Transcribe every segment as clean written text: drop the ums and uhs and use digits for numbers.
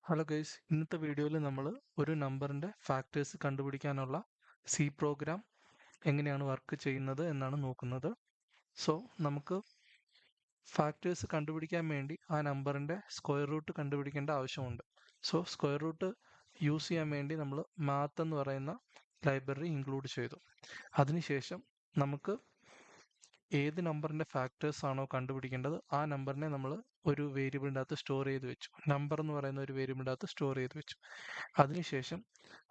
Hello guys, ഇന്നത്തെ വീഡിയോയിൽ നമ്മൾ ഒരു നമ്പറിൻ്റെ ഫാക്ടേഴ്സ് കണ്ടുപിടിക്കാനുള്ള സി പ്രോഗ്രാം എങ്ങനെയാണ് വർക്ക് ചെയ്യുന്നത് എന്നാണ് നോക്കുന്നത്. സോ നമുക്ക് ഫാക്ടേഴ്സ് കണ്ടുപിടിക്കാൻ വേണ്ടി ആ നമ്പറിൻ്റെ സ്ക്വയർ റൂട്ട് കണ്ടുപിടിക്കേണ്ട ആവശ്യമുണ്ട്. സോ സ്ക്വയർ റൂട്ട് യൂസ് ചെയ്യാൻ വേണ്ടി നമ്മൾ മാത്ത് എന്ന് പറയുന്ന ലൈബ്രറി ഇൻക്ലൂഡ് ചെയ്തു. അതിനുശേഷം നമുക്ക് ഏത് നമ്പറിൻ്റെ ഫാക്ടേഴ്സ് ആണോ കണ്ടുപിടിക്കേണ്ടത് ആ നമ്പറിനെ നമ്മൾ ഒരു വേരിയബിളിൻ്റെ അകത്ത് സ്റ്റോർ ചെയ്ത് വെച്ചു. നമ്പർ എന്ന് പറയുന്ന ഒരു വേരിയബിളിൻ്റെ അകത്ത് സ്റ്റോർ ചെയ്ത് വെച്ചു. അതിനുശേഷം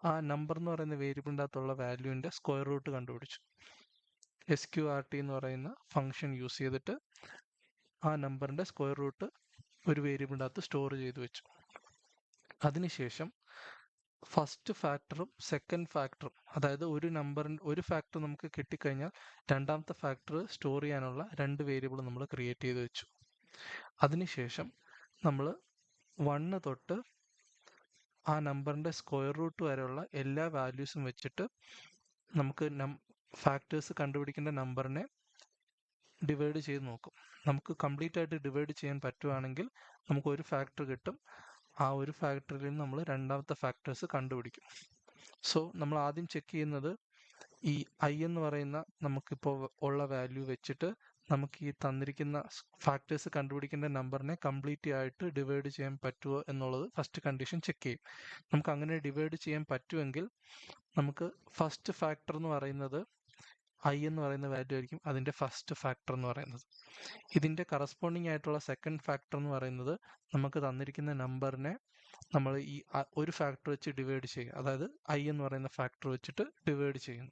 ആ നമ്പർ എന്ന് പറയുന്ന വേരിയബിളിൻ്റെ അകത്തുള്ള വാല്യൂവിൻ്റെ സ്ക്വയർ റൂട്ട് കണ്ടുപിടിച്ചു. SQRT എന്ന് പറയുന്ന ഫംഗ്ഷൻ യൂസ് ചെയ്തിട്ട് ആ നമ്പറിൻ്റെ സ്ക്വയർ റൂട്ട് ഒരു വേരിയബിളിൻ്റെ അകത്ത് സ്റ്റോർ ചെയ്ത് വെച്ചു. അതിനുശേഷം ഫസ്റ്റ് ഫാക്ടറും സെക്കൻഡ് ഫാക്ടറും, അതായത് ഒരു ഫാക്ടർ നമുക്ക് കിട്ടിക്കഴിഞ്ഞാൽ രണ്ടാമത്തെ ഫാക്ടർ സ്റ്റോർ ചെയ്യാനുള്ള രണ്ട് വേരിയബിൾ നമ്മൾ ക്രിയേറ്റ് ചെയ്ത് വെച്ചു. അതിനുശേഷം നമ്മൾ 1 തൊട്ട് ആ നമ്പറിൻ്റെ സ്ക്വയർ റൂട്ട് വരെയുള്ള എല്ലാ വാല്യൂസും വെച്ചിട്ട് നമുക്ക് ഫാക്ടേഴ്സ് കണ്ടുപിടിക്കേണ്ട നമ്പറിനെ ഡിവൈഡ് ചെയ്ത് നോക്കും. നമുക്ക് കംപ്ലീറ്റ് ആയിട്ട് ഡിവൈഡ് ചെയ്യാൻ പറ്റുവാണെങ്കിൽ നമുക്ക് ഒരു ഫാക്ടർ കിട്ടും. ആ ഒരു ഫാക്ടറിൽ നിന്ന് നമ്മൾ രണ്ടാമത്തെ ഫാക്ടേഴ്സ് കണ്ടുപിടിക്കും. സോ നമ്മൾ ആദ്യം ചെക്ക് ചെയ്യുന്നത് ഈ I എന്ന് പറയുന്ന നമുക്കിപ്പോൾ ഉള്ള വാല്യൂ വെച്ചിട്ട് നമുക്ക് ഈ തന്നിരിക്കുന്ന ഫാക്ടേഴ്സ് കണ്ടുപിടിക്കേണ്ട നമ്പറിനെ കംപ്ലീറ്റ് ആയിട്ട് ഡിവൈഡ് ചെയ്യാൻ പറ്റുമോ എന്നുള്ളത് ഫസ്റ്റ് കണ്ടീഷൻ ചെക്ക് ചെയ്യും. നമുക്ക് അങ്ങനെ ഡിവൈഡ് ചെയ്യാൻ പറ്റുമെങ്കിൽ നമുക്ക് ഫസ്റ്റ് ഫാക്ടർ എന്ന് പറയുന്നത് I എന്ന് പറയുന്ന വാല്യൂ ആയിരിക്കും അതിൻ്റെ ഫസ്റ്റ് ഫാക്ടർ എന്ന് പറയുന്നത്. ഇതിൻ്റെ കറസ്പോണ്ടിങ് ആയിട്ടുള്ള സെക്കൻഡ് ഫാക്ടർ എന്ന് പറയുന്നത് നമുക്ക് തന്നിരിക്കുന്ന നമ്പറിനെ നമ്മൾ ഈ ഒരു ഫാക്ടർ വെച്ച് ഡിവൈഡ് ചെയ്യുക. അതായത് I എന്ന് പറയുന്ന ഫാക്ടർ വെച്ചിട്ട് ഡിവൈഡ് ചെയ്യുന്നു.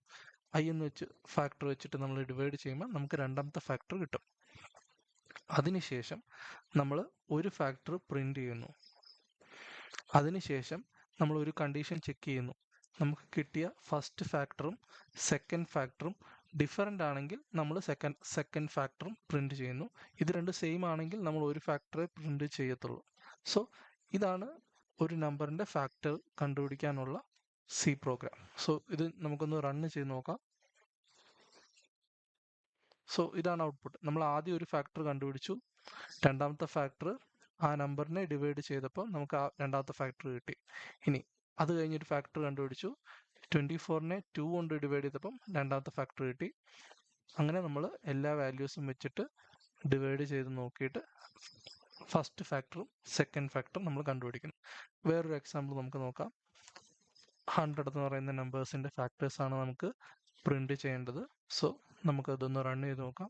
I എന്ന് വെച്ച് ഫാക്ടർ വെച്ചിട്ട് നമ്മൾ ഡിവൈഡ് ചെയ്യുമ്പോൾ നമുക്ക് രണ്ടാമത്തെ ഫാക്ടർ കിട്ടും. അതിനുശേഷം നമ്മൾ ഒരു ഫാക്ടർ പ്രിന്റ് ചെയ്യുന്നു. അതിനുശേഷം നമ്മൾ ഒരു കണ്ടീഷൻ ചെക്ക് ചെയ്യുന്നു. നമുക്ക് കിട്ടിയ ഫസ്റ്റ് ഫാക്ടറും സെക്കൻഡ് ഫാക്ടറും ഡിഫറൻ്റ് ആണെങ്കിൽ നമ്മൾ സെക്കൻഡ് ഫാക്ടറും പ്രിന്റ് ചെയ്യുന്നു. ഇത് രണ്ട് സെയിം ആണെങ്കിൽ നമ്മൾ ഒരു ഫാക്ടറെ പ്രിന്റ് ചെയ്യത്തുള്ളൂ. സോ ഇതാണ് ഒരു നമ്പറിൻ്റെ ഫാക്ടർ കണ്ടുപിടിക്കാനുള്ള സി പ്രോഗ്രാം. സോ ഇത് നമുക്കൊന്ന് റൺ ചെയ്ത് നോക്കാം. സോ ഇതാണ് ഔട്ട്പുട്ട്. നമ്മൾ ആദ്യം ഒരു ഫാക്ടർ കണ്ടുപിടിച്ചു, രണ്ടാമത്തെ ഫാക്ടർ ആ നമ്പറിനെ ഡിവൈഡ് ചെയ്തപ്പോൾ നമുക്ക് ആ രണ്ടാമത്തെ ഫാക്ടർ കിട്ടി. ഇനി അത് കഴിഞ്ഞൊരു ഫാക്ടർ കണ്ടുപിടിച്ചു, 24നെ 2 കൊണ്ട് ഡിവൈഡ് ചെയ്തപ്പം രണ്ടാമത്തെ ഫാക്ടർ കിട്ടി. അങ്ങനെ നമ്മൾ എല്ലാ വാല്യൂസും വെച്ചിട്ട് ഡിവൈഡ് ചെയ്ത് നോക്കിയിട്ട് ഫസ്റ്റ് ഫാക്ടറും സെക്കൻഡ് ഫാക്ടറും നമ്മൾ കണ്ടുപിടിക്കുന്നു. വേറൊരു എക്സാമ്പിൾ നമുക്ക് നോക്കാം. 100 എന്ന് പറയുന്ന നമ്പേഴ്സിൻ്റെ ഫാക്ടേഴ്സാണ് നമുക്ക് പ്രിന്റ് ചെയ്യേണ്ടത്. സോ നമുക്ക് അതൊന്ന് റൺ ചെയ്ത് നോക്കാം.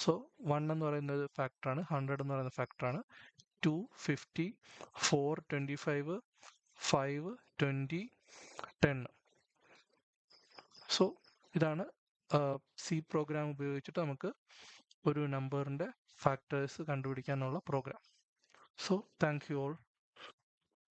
സോ 1 എന്ന് പറയുന്നത് ഫാക്ടറാണ്, 100 എന്ന് പറയുന്ന ഫാക്ടറാണ്, 2, 50, 4, 25, 5, 20, 10. സോ ഇതാണ് സി പ്രോഗ്രാം ഉപയോഗിച്ചിട്ട് നമുക്ക് ഒരു നമ്പറിൻ്റെ ഫാക്ടേഴ്സ് കണ്ടുപിടിക്കാനുള്ള program. So thank you all.